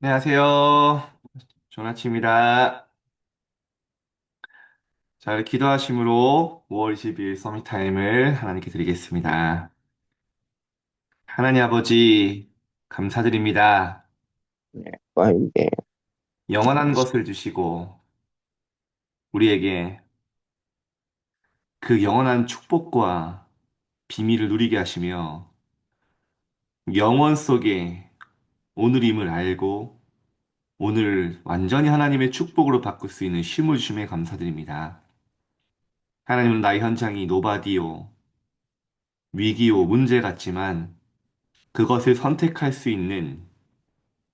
안녕하세요. 좋은 아침입니다. 자, 우리 기도하심으로 5월 20일 서밋타임을 하나님께 드리겠습니다. 하나님 아버지, 감사드립니다. 이게 영원한 것을 주시고, 우리에게 그 영원한 축복과 비밀을 누리게 하시며, 영원 속에 오늘임을 알고, 오늘 완전히 하나님의 축복으로 바꿀 수 있는 쉼을 주심에 감사드립니다. 하나님은 나의 현장이 노바디오, 위기요, 문제 같지만, 그것을 선택할 수 있는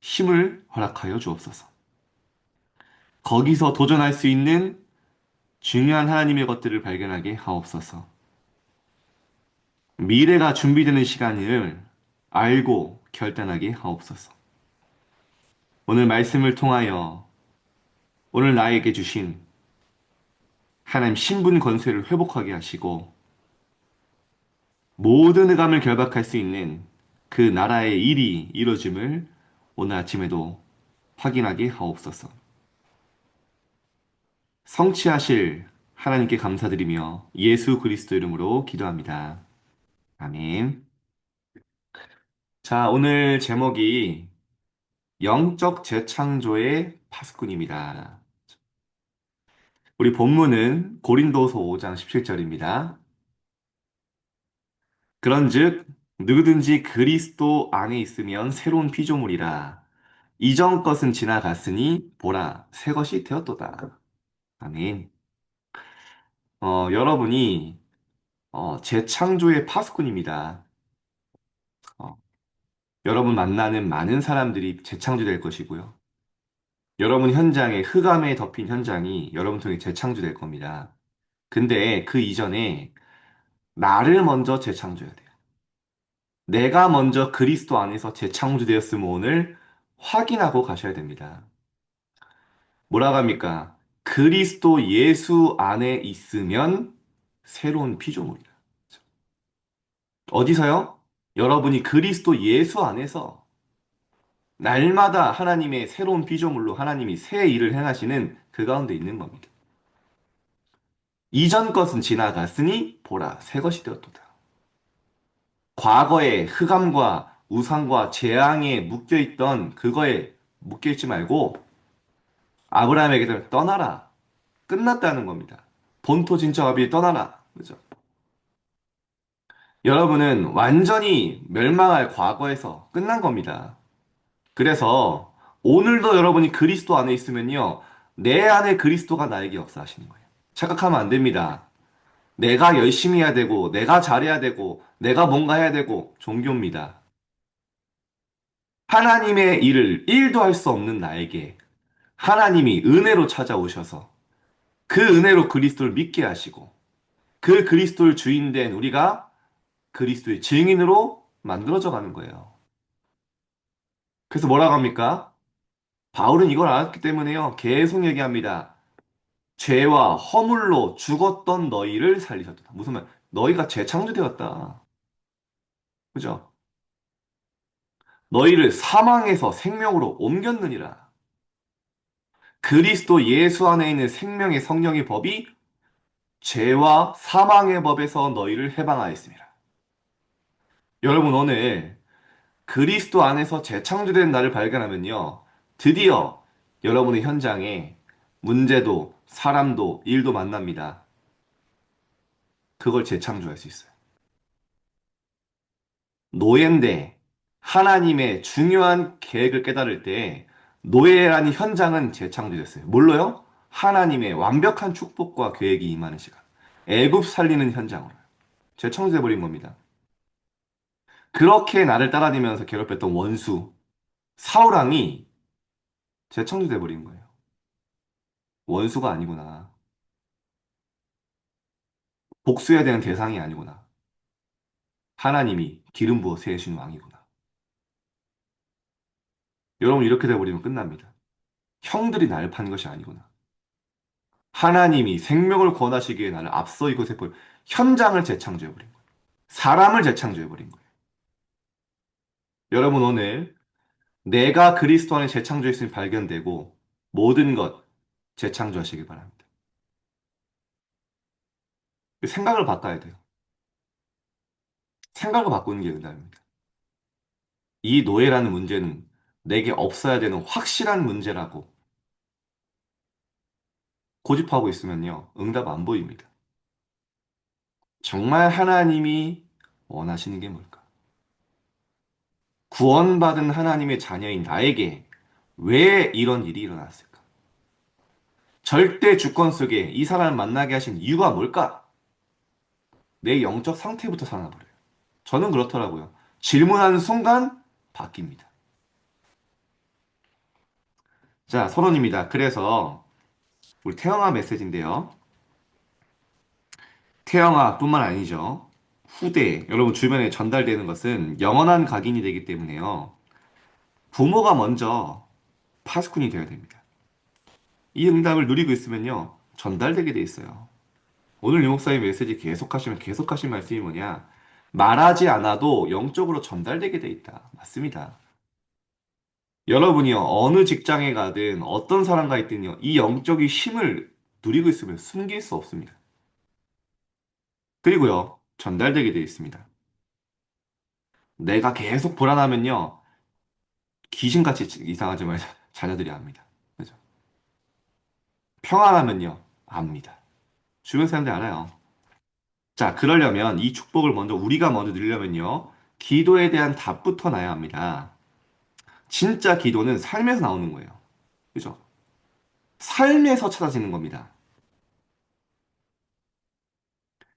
힘을 허락하여 주옵소서. 거기서 도전할 수 있는 중요한 하나님의 것들을 발견하게 하옵소서. 미래가 준비되는 시간을 알고 결단하게 하옵소서. 오늘 말씀을 통하여 오늘 나에게 주신 하나님 신분 권세를 회복하게 하시고 모든 흑암을 결박할 수 있는 그 나라의 일이 이루어짐을 오늘 아침에도 확인하게 하옵소서. 성취하실 하나님께 감사드리며 예수 그리스도 이름으로 기도합니다. 아멘. 자, 오늘 제목이 영적 재창조의 파수꾼입니다. 우리 본문은 고린도서 5장 17절입니다. 그런즉 누구든지 그리스도 안에 있으면 새로운 피조물이라. 이전 것은 지나갔으니 보라 새 것이 되었도다. 아멘. 여러분이 재창조의 파수꾼입니다. 어, 여러분 만나는 많은 사람들이 재창조될 것이고요. 여러분 현장에 흑암에 덮인 현장이 여러분 통해 재창조될 겁니다. 근데 그 이전에 나를 먼저 재창조해야 돼요. 내가 먼저 그리스도 안에서 재창조되었음을 오늘 확인하고 가셔야 됩니다. 뭐라고 합니까? 그리스도 예수 안에 있으면 새로운 피조물이다. 어디서요? 여러분이 그리스도 예수 안에서 날마다 하나님의 새로운 피조물로 하나님이 새 일을 행하시는 그 가운데 있는 겁니다. 이전 것은 지나갔으니 보라 새 것이 되었도다. 과거의 흑암과 우상과 재앙에 묶여있던 그거에 묶여있지 말고 아브라함에게 떠나라. 끝났다는 겁니다. 본토 진짜 아비 떠나라. 그죠? 여러분은 완전히 멸망할 과거에서 끝난 겁니다. 그래서 오늘도 여러분이 그리스도 안에 있으면요. 내 안에 그리스도가 나에게 역사하시는 거예요. 착각하면 안 됩니다. 내가 열심히 해야 되고, 내가 잘해야 되고, 내가 뭔가 해야 되고, 종교입니다. 하나님의 일을 1도 할 수 없는 나에게 하나님이 은혜로 찾아오셔서 그 은혜로 그리스도를 믿게 하시고 그 그리스도를 주인된 우리가 그리스도의 증인으로 만들어져 가는 거예요. 그래서 뭐라고 합니까? 바울은 이걸 알았기 때문에요. 계속 얘기합니다. 죄와 허물로 죽었던 너희를 살리셨다. 무슨 말? 너희가 재창조되었다. 그죠? 너희를 사망에서 생명으로 옮겼느니라. 그리스도 예수 안에 있는 생명의 성령의 법이 죄와 사망의 법에서 너희를 해방하였습니다. 여러분 오늘 그리스도 안에서 재창조된 나를 발견하면요. 드디어 여러분의 현장에 문제도 사람도 일도 만납니다. 그걸 재창조할 수 있어요. 노예인데 하나님의 중요한 계획을 깨달을 때 노예라는 현장은 재창조됐어요. 뭘로요? 하나님의 완벽한 축복과 계획이 임하는 시간. 애굽 살리는 현장으로 재창조돼 버린 겁니다. 그렇게 나를 따라다니면서 괴롭혔던 원수, 사울왕이 재창조돼 버린 거예요. 원수가 아니구나. 복수해야 되는 대상이 아니구나. 하나님이 기름 부어 세우신 왕이구나. 여러분 이렇게 돼버리면 끝납니다. 형들이 나를 판 것이 아니구나. 하나님이 생명을 권하시기에 나를 앞서 이곳에 볼 현장을 재창조해버린 거예요. 사람을 재창조해버린 거예요. 여러분 오늘 내가 그리스도 안에 재창조했음이 발견되고 모든 것 재창조하시기 바랍니다. 생각을 바꿔야 돼요. 생각을 바꾸는 게 응답입니다. 이 노예라는 문제는 내게 없어야 되는 확실한 문제라고 고집하고 있으면요. 응답 안 보입니다. 정말 하나님이 원하시는 게 뭘까? 구원받은 하나님의 자녀인 나에게 왜 이런 일이 일어났을까? 절대 주권 속에 이 사람을 만나게 하신 이유가 뭘까? 내 영적 상태부터 살아나버려요. 저는 그렇더라고요. 질문하는 순간 바뀝니다. 자, 서론입니다. 그래서 우리 태영아 메시지인데요. 태영아뿐만 아니죠. 후대, 여러분 주변에 전달되는 것은 영원한 각인이 되기 때문에요. 부모가 먼저 파수꾼이 되어야 됩니다. 이 응답을 누리고 있으면요. 전달되게 돼 있어요. 오늘 유 목사님 메시지 계속하시면 계속하신 말씀이 뭐냐? 말하지 않아도 영적으로 전달되게 돼 있다. 맞습니다. 여러분이요, 어느 직장에 가든 어떤 사람과 있든요, 이 영적인 힘을 누리고 있으면 숨길 수 없습니다. 그리고요, 전달되게 되어 있습니다. 내가 계속 불안하면요, 귀신같이 이상하지만 자녀들이 압니다. 그죠? 평안하면요, 압니다. 주변 사람들이 알아요. 자, 그러려면 이 축복을 우리가 먼저 누리려면요, 기도에 대한 답부터 나야 합니다. 진짜 기도는 삶에서 나오는 거예요. 그죠? 삶에서 찾아지는 겁니다.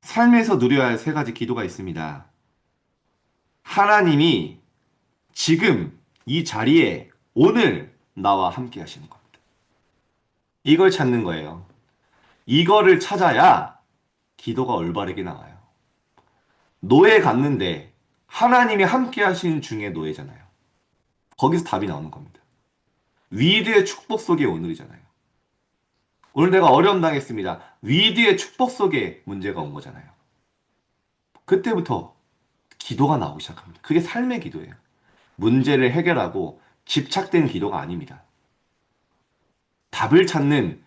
삶에서 누려야 할 세 가지 기도가 있습니다. 하나님이 지금 이 자리에 오늘 나와 함께 하시는 겁니다. 이걸 찾는 거예요. 이거를 찾아야 기도가 올바르게 나와요. 노예 갔는데 하나님이 함께 하신 중에 노예잖아요. 거기서 답이 나오는 겁니다. 위대의 축복 속에 오늘이잖아요. 오늘 내가 어려움 당했습니다. 위대의 축복 속에 문제가 온 거잖아요. 그때부터 기도가 나오기 시작합니다. 그게 삶의 기도예요. 문제를 해결하고 집착된 기도가 아닙니다. 답을 찾는,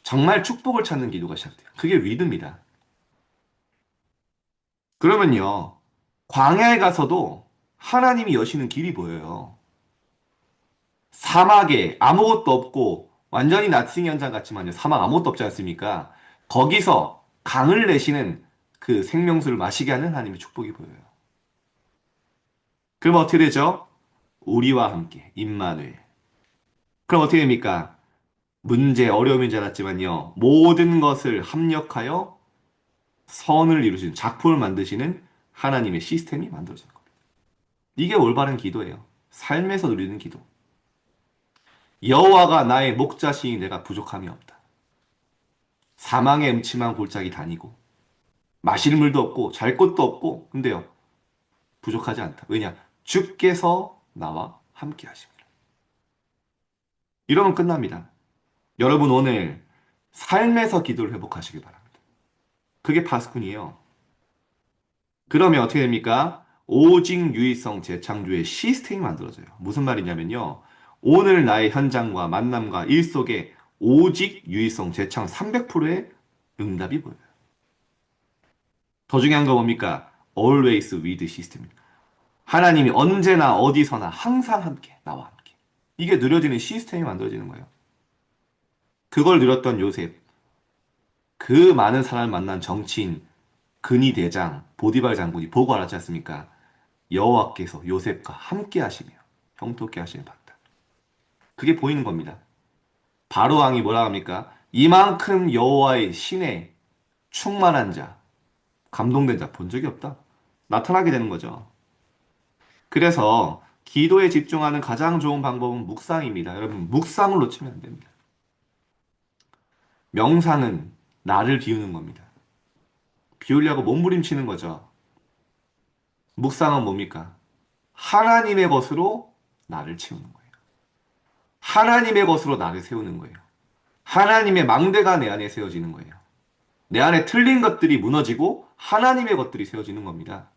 정말 축복을 찾는 기도가 시작돼요. 그게 위드입니다. 그러면요, 광야에 가서도 하나님이 여시는 길이 보여요. 사막에 아무것도 없고 완전히 나치ing 현장 같지만요. 사막 아무것도 없지 않습니까? 거기서 강을 내시는 그 생명수를 마시게 하는 하나님의 축복이 보여요. 그럼 어떻게 되죠? 우리와 함께 임마누엘. 그럼 어떻게 됩니까? 문제, 어려움인 줄 알았지만요. 모든 것을 합력하여 선을 이루시는 작품을 만드시는 하나님의 시스템이 만들어지는 겁니다. 이게 올바른 기도예요. 삶에서 누리는 기도. 여호와가 나의 목자시니 내가 부족함이 없다. 사망의 음침한 골짜기 다니고 마실 물도 없고 잘 곳도 없고 근데요. 부족하지 않다. 왜냐? 주께서 나와 함께 하십니다. 이러면 끝납니다. 여러분 오늘 삶에서 기도를 회복하시길 바랍니다. 그게 파수꾼이에요. 그러면 어떻게 됩니까? 오직 유의성 재창조의 시스템이 만들어져요. 무슨 말이냐면요. 오늘 나의 현장과 만남과 일 속에 오직 유의성 재창 300%의 응답이 보여요. 더 중요한 거 뭡니까? Always with 시스템입니다. 하나님이 언제나 어디서나 항상 함께, 나와 함께. 이게 누려지는 시스템이 만들어지는 거예요. 그걸 누렸던 요셉, 그 많은 사람을 만난 정치인, 근위 대장, 보디발 장군이 보고 알았지 않습니까? 여호와께서 요셉과 함께 하시며 형통케 하시는 바다. 그게 보이는 겁니다. 바로 왕이 뭐라 합니까? 이만큼 여호와의 신에 충만한 자, 감동된 자 본 적이 없다. 나타나게 되는 거죠. 그래서 기도에 집중하는 가장 좋은 방법은 묵상입니다. 여러분, 묵상을 놓치면 안 됩니다. 명상은 나를 비우는 겁니다. 비우려고 몸부림치는 거죠. 묵상은 뭡니까? 하나님의 것으로 나를 채우는 거예요. 하나님의 것으로 나를 세우는 거예요. 하나님의 망대가 내 안에 세워지는 거예요. 내 안에 틀린 것들이 무너지고 하나님의 것들이 세워지는 겁니다.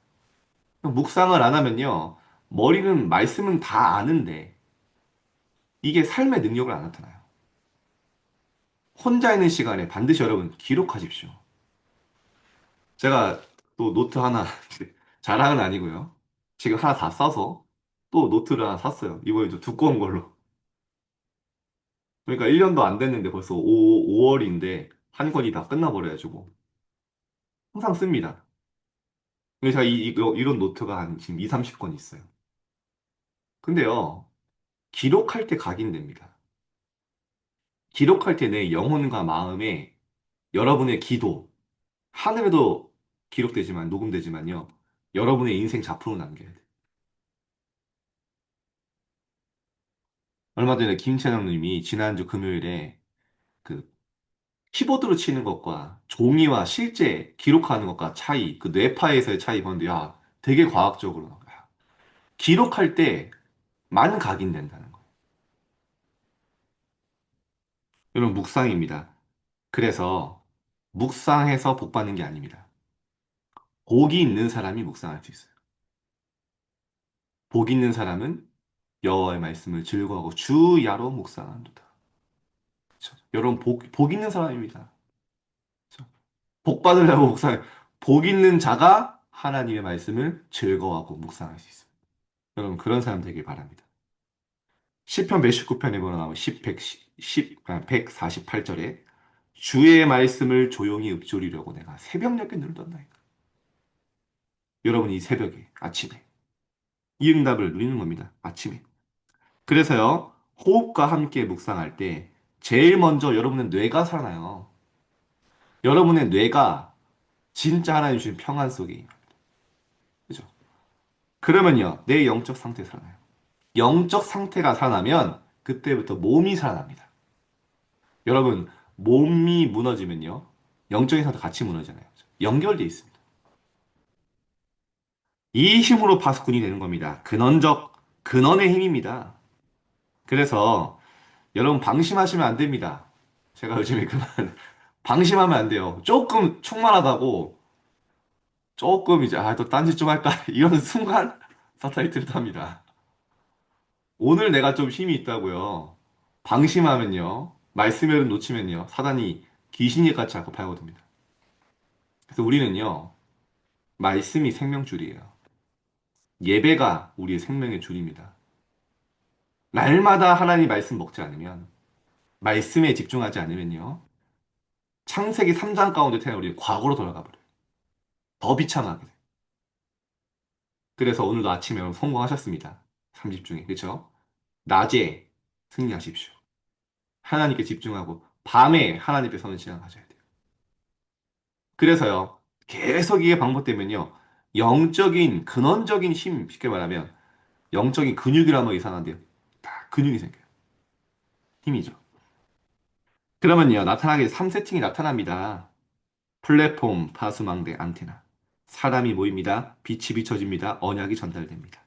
묵상을 안 하면요. 머리는 말씀은 다 아는데 이게 삶의 능력을 안 나타나요. 혼자 있는 시간에 반드시 여러분 기록하십시오. 제가 또 노트 하나, 자랑은 아니고요. 지금 하나 다 써서 또 노트를 하나 샀어요. 이번에 좀 두꺼운 걸로. 그러니까 1년도 안 됐는데 벌써 5월인데 한 권이 다 끝나버려가지고 항상 씁니다. 그래서 제가 이런 노트가 한 지금 2, 30권 있어요. 근데요, 기록할 때 각인됩니다. 기록할 때 내 영혼과 마음에 여러분의 기도, 하늘에도 기록되지만, 녹음되지만요, 여러분의 인생 작품을 남겨야 돼요. 얼마 전에 김채영 님이 지난주 금요일에 그 키보드로 치는 것과 종이와 실제 기록하는 것과 차이, 그 뇌파에서의 차이 보는데, 야, 되게 과학적으로 나와요. 기록할 때 만 각인된다는 거예요. 이런 묵상입니다. 그래서 묵상해서 복 받는 게 아닙니다. 복이 있는 사람이 묵상할 수 있어요. 복 있는 사람은 여호와의 말씀을 즐거워하고 주야로 묵상한도다. 그렇죠? 여러분 복 있는 사람입니다. 그렇죠? 복 받으려고 묵상해. 복 있는 자가 하나님의 말씀을 즐거워하고 묵상할 수 있어요. 여러분 그런 사람 되길 바랍니다. 시편 119편에 보면 나오는 148절에 주의 말씀을 조용히 읊조리려고 내가 새벽녘에 늘었나이다. 여러분 이 새벽에 아침에 이 응답을 누리는 겁니다. 아침에. 그래서요, 호흡과 함께 묵상할 때 제일 먼저 여러분의 뇌가 살아나요. 여러분의 뇌가 진짜 하나님 주신 평안 속에, 그죠? 그러면요, 내 영적 상태 살아나요. 영적 상태가 살아나면 그때부터 몸이 살아납니다. 여러분, 몸이 무너지면요, 영적인 상태 같이 무너지잖아요. 그죠? 연결돼 있습니다. 이 힘으로 파수꾼이 되는 겁니다. 근원의 힘입니다. 그래서 여러분 방심하시면 안 됩니다. 제가 요즘에 그만 방심하면 안 돼요. 조금 충만하다고 조금 이제 또 딴짓 좀 할까 이런 순간 사탄이 들답니다. 오늘 내가 좀 힘이 있다고요. 방심하면요. 말씀을 놓치면요. 사단이 귀신이 같이 자꾸 파고듭니다. 그래서 우리는요. 말씀이 생명줄이에요. 예배가 우리의 생명의 줄입니다. 날마다 하나님 말씀 먹지 않으면 말씀에 집중하지 않으면요. 창세기 3장 가운데 태어난 우리 과거로 돌아가 버려요. 더 비참하게. 그래서 오늘도 아침에 여러분 성공하셨습니다. 30중에. 그렇죠? 낮에 승리하십시오. 하나님께 집중하고 밤에 하나님께 서는 시간 가져야 돼요. 그래서요. 계속 이게 반복되면요. 영적인 근원적인 힘 쉽게 말하면 영적인 근육이라면 이상한데요. 다 근육이 생겨요. 힘이죠. 그러면요. 나타나게 3세팅이 나타납니다. 플랫폼, 파수망대, 안테나. 사람이 모입니다. 빛이 비춰집니다. 언약이 전달됩니다.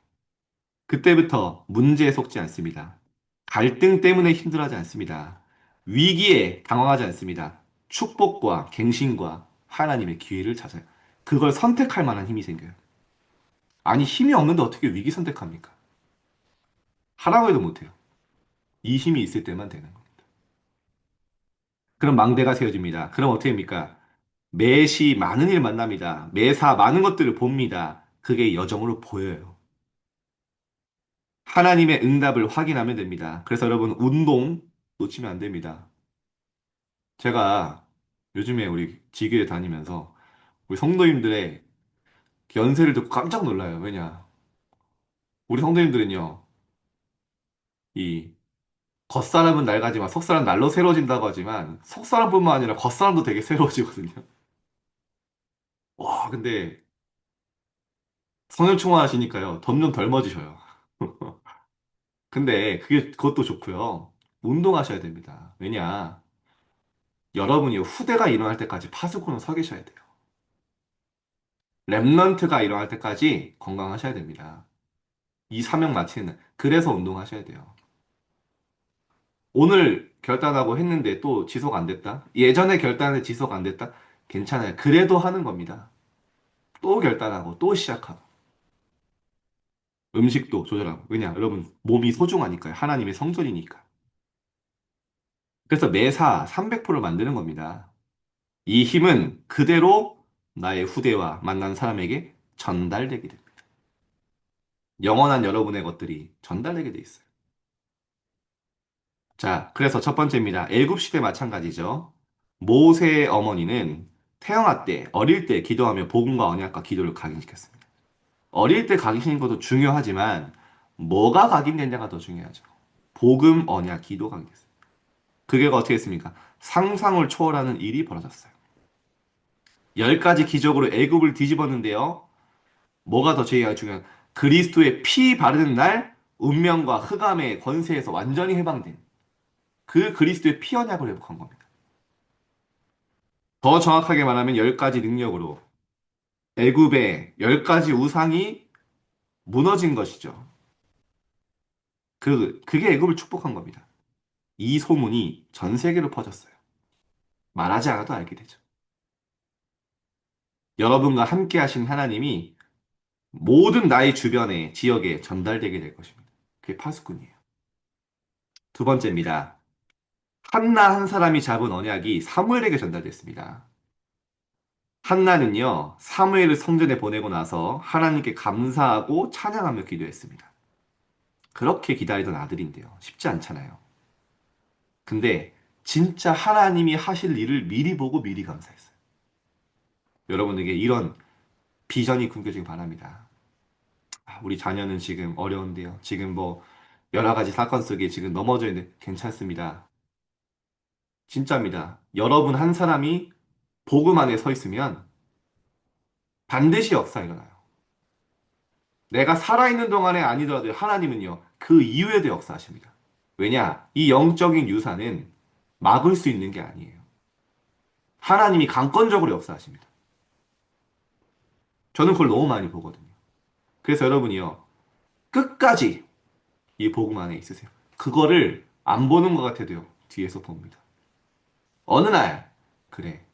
그때부터 문제에 속지 않습니다. 갈등 때문에 힘들어하지 않습니다. 위기에 당황하지 않습니다. 축복과 갱신과 하나님의 기회를 찾아요. 그걸 선택할 만한 힘이 생겨요. 아니, 힘이 없는데 어떻게 위기 선택합니까? 하라고 해도 못해요. 이 힘이 있을 때만 되는 겁니다. 그럼 망대가 세워집니다. 그럼 어떻게 됩니까? 매시 많은 일 만납니다. 매사 많은 것들을 봅니다. 그게 여정으로 보여요. 하나님의 응답을 확인하면 됩니다. 그래서 여러분, 운동 놓치면 안 됩니다. 제가 요즘에 우리 지교에 다니면서 우리 성도님들의 연세를 듣고 깜짝 놀라요. 왜냐? 우리 성도님들은요, 이 겉사람은 낡아지만 속사람 날로 새로워진다고 하지만 속사람뿐만 아니라 겉사람도 되게 새로워지거든요. 와, 근데 성형충화 하시니까요, 점점 덜머지셔요. 근데 그것도 좋고요. 운동하셔야 됩니다. 왜냐? 여러분이 후대가 일어날 때까지 파수꾼은 서 계셔야 돼요. 랩런트가 일어날 때까지 건강하셔야 됩니다. 이 사명 마치는 날. 그래서 운동하셔야 돼요. 오늘 결단하고 했는데 또 지속 안 됐다? 예전에 결단했는데 지속 안 됐다? 괜찮아요. 그래도 하는 겁니다. 또 결단하고 또 시작하고. 음식도 조절하고. 왜냐? 여러분, 몸이 소중하니까요. 하나님의 성전이니까. 그래서 매사 300%를 만드는 겁니다. 이 힘은 그대로 나의 후대와 만난 사람에게 전달되게 됩니다. 영원한 여러분의 것들이 전달되게 돼 있어요. 자, 그래서 첫 번째입니다. 애굽 시대 마찬가지죠. 모세의 어머니는 태영아 때, 어릴 때 기도하며 복음과 언약과 기도를 각인시켰습니다. 어릴 때 각인시킨 것도 중요하지만 뭐가 각인됐냐가 더 중요하죠. 복음, 언약, 기도 각인됐어요. 그게 어떻게 했습니까? 상상을 초월하는 일이 벌어졌어요. 10가지 기적으로 애굽을 뒤집었는데요. 뭐가 더 제일 중요한? 그리스도의 피 바르는 날 운명과 흑암의 권세에서 완전히 해방된 그 그리스도의 피 언약을 회복한 겁니다. 더 정확하게 말하면 10가지 능력으로 애굽의 10가지 우상이 무너진 것이죠. 그게 애굽을 축복한 겁니다. 이 소문이 전 세계로 퍼졌어요. 말하지 않아도 알게 되죠. 여러분과 함께 하신 하나님이 모든 나의 주변에, 지역에 전달되게 될 것입니다. 그게 파수꾼이에요. 두 번째입니다. 한나 한 사람이 잡은 언약이 사무엘에게 전달됐습니다. 한나는요, 사무엘을 성전에 보내고 나서 하나님께 감사하고 찬양하며 기도했습니다. 그렇게 기다리던 아들인데요. 쉽지 않잖아요. 근데 진짜 하나님이 하실 일을 미리 보고 미리 감사했어요. 여러분에게 이런 비전이 꿈겨지기 바랍니다. 우리 자녀는 지금 어려운데요. 지금 뭐 여러 가지 사건 속에 지금 넘어져 있는데 괜찮습니다. 진짜입니다. 여러분 한 사람이 복음 안에 서 있으면 반드시 역사 일어나요. 내가 살아있는 동안에 아니더라도 하나님은요, 그 이후에도 역사하십니다. 왜냐? 이 영적인 유산은 막을 수 있는 게 아니에요. 하나님이 강권적으로 역사하십니다. 저는 그걸 너무 많이 보거든요. 그래서 여러분이요, 끝까지 이 복음 안에 있으세요. 그거를 안 보는 것 같아도요, 뒤에서 봅니다. 어느 날, 그래,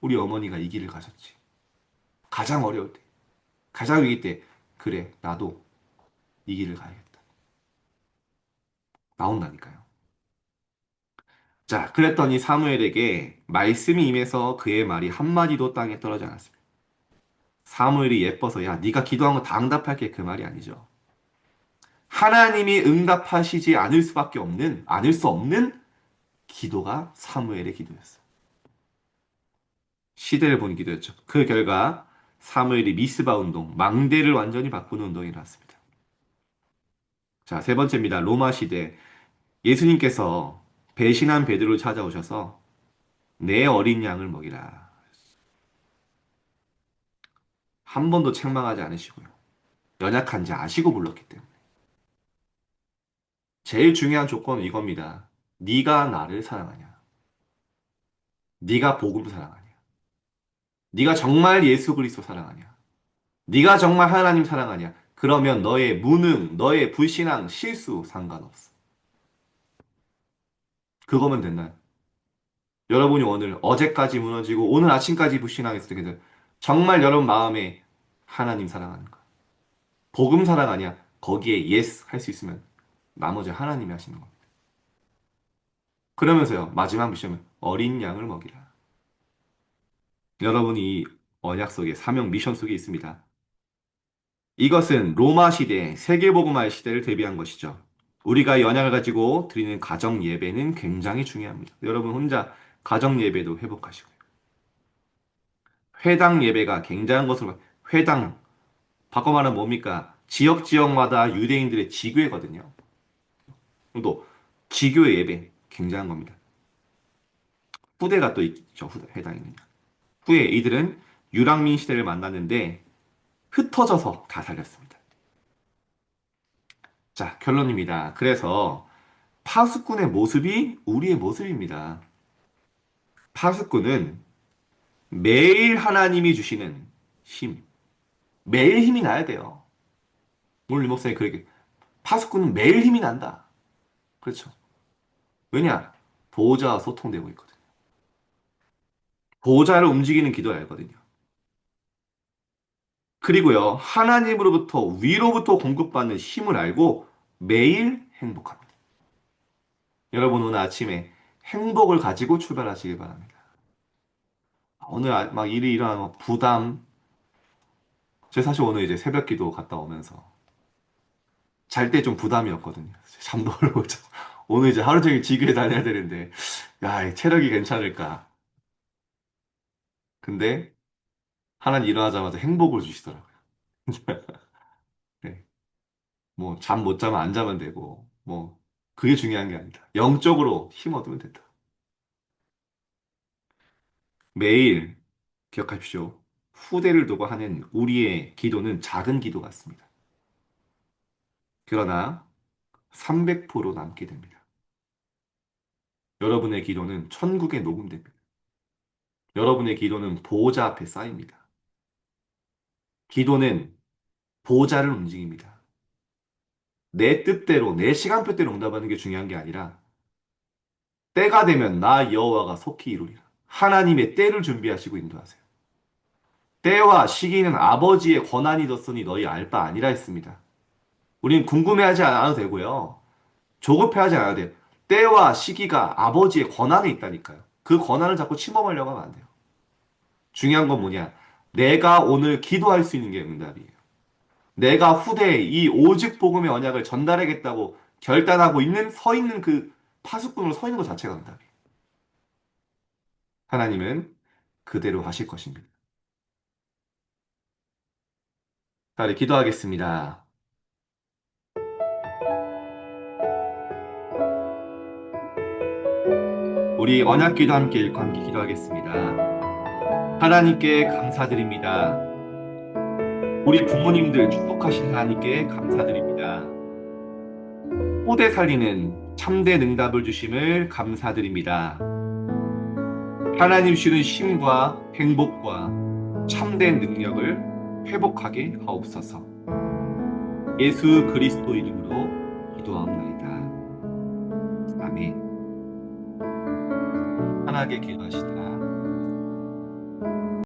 우리 어머니가 이 길을 가셨지. 가장 어려울 때, 가장 위기 때, 그래, 나도 이 길을 가야겠다. 나온다니까요. 자, 그랬더니 사무엘에게 말씀이 임해서 그의 말이 한마디도 땅에 떨어지 않았습니다. 사무엘이 예뻐서 야, 네가 기도한 거 다 응답할게 그 말이 아니죠. 하나님이 응답하시지 않을 수 없는 기도가 사무엘의 기도였어요. 시대를 본 기도였죠. 그 결과 사무엘이 미스바 운동, 망대를 완전히 바꾸는 운동이 일어났습니다. 자, 세 번째입니다. 로마 시대 예수님께서 배신한 베드로를 찾아오셔서 내 어린 양을 먹이라. 한 번도 책망하지 않으시고요. 연약한 자 아시고 불렀기 때문에. 제일 중요한 조건은 이겁니다. 네가 나를 사랑하냐? 네가 복음 사랑하냐? 네가 정말 예수 그리스도 사랑하냐? 네가 정말 하나님 사랑하냐? 그러면 너의 무능, 너의 불신앙, 실수 상관없어. 그거면 된다. 여러분이 오늘 어제까지 무너지고 오늘 아침까지 불신앙했을 때 정말 여러분 마음에 하나님 사랑하는 거. 복음 사랑하냐? 거기에 예스 할 수 있으면 나머지 하나님이 하시는 겁니다. 그러면서요. 마지막 미션은 어린 양을 먹이라. 여러분이 이 언약 속에 사명 미션 속에 있습니다. 이것은 로마 시대, 세계복음화의 시대를 대비한 것이죠. 우리가 연약을 가지고 드리는 가정 예배는 굉장히 중요합니다. 여러분 혼자 가정 예배도 회복하시고요. 회당 예배가 굉장한 것으로 회당 바꿔 말하면 뭡니까? 지역마다 유대인들의 지교회거든요. 또 지교회 예배 굉장한 겁니다. 후대가 또 있죠. 회당에는. 후에 이들은 유랑민 시대를 만났는데 흩어져서 다 살렸습니다. 자, 결론입니다. 그래서 파수꾼의 모습이 우리의 모습입니다. 파수꾼은 매일 하나님이 주시는 힘, 매일 힘이 나야 돼요. 오늘 이 목사님 그렇게 파수꾼은 매일 힘이 난다. 그렇죠. 왜냐? 보호자와 소통되고 있거든요. 보호자를 움직이는 기도를 알거든요. 그리고요, 하나님으로부터 위로부터 공급받는 힘을 알고 매일 행복합니다. 여러분 오늘 아침에 행복을 가지고 출발하시길 바랍니다. 오늘 막 일이 일어나면 부담. 제가 사실 오늘 이제 새벽 기도 갔다 오면서 잘 때 좀 부담이었거든요. 잠도 오고 오늘 이제 하루 종일 지교에 다녀야 되는데 야, 이 체력이 괜찮을까? 근데 하나님 일어나자마자 행복을 주시더라고요. 네. 뭐 잠 못 자면 안 자면 되고 뭐 그게 중요한 게 아니다. 영적으로 힘 얻으면 된다. 매일 기억하십시오. 후대를 두고 하는 우리의 기도는 작은 기도 같습니다. 그러나 300% 남게 됩니다. 여러분의 기도는 천국에 녹음됩니다. 여러분의 기도는 보호자 앞에 쌓입니다. 기도는 보호자를 움직입니다. 내 뜻대로, 내 시간표대로 응답하는 게 중요한 게 아니라 때가 되면 나 여호와가 속히 이루리라. 하나님의 때를 준비하시고 인도하세요. 때와 시기는 아버지의 권한이 뒀으니 너희 알 바 아니라 했습니다. 우린 궁금해하지 않아도 되고요. 조급해하지 않아도 돼요. 때와 시기가 아버지의 권한에 있다니까요. 그 권한을 자꾸 침범하려고 하면 안 돼요. 중요한 건 뭐냐? 내가 오늘 기도할 수 있는 게 응답이에요. 내가 후대에 이 오직 복음의 언약을 전달하겠다고 결단하고 있는, 서 있는 그 파수꾼으로 서 있는 것 자체가 응답이에요. 하나님은 그대로 하실 것입니다. 자, 우리 기도하겠습니다. 우리 언약기도 함께 읽고 함께 기도하겠습니다. 하나님께 감사드립니다. 우리 부모님들 축복하신 하나님께 감사드립니다. 후대 살리는 참된 응답을 주심을 감사드립니다. 하나님 주시는 쉼과 행복과 참된 능력을 회복하게 하옵소서. 예수 그리스도 이름으로 기도하옵나이다. 아멘. 편하게 기도하시다.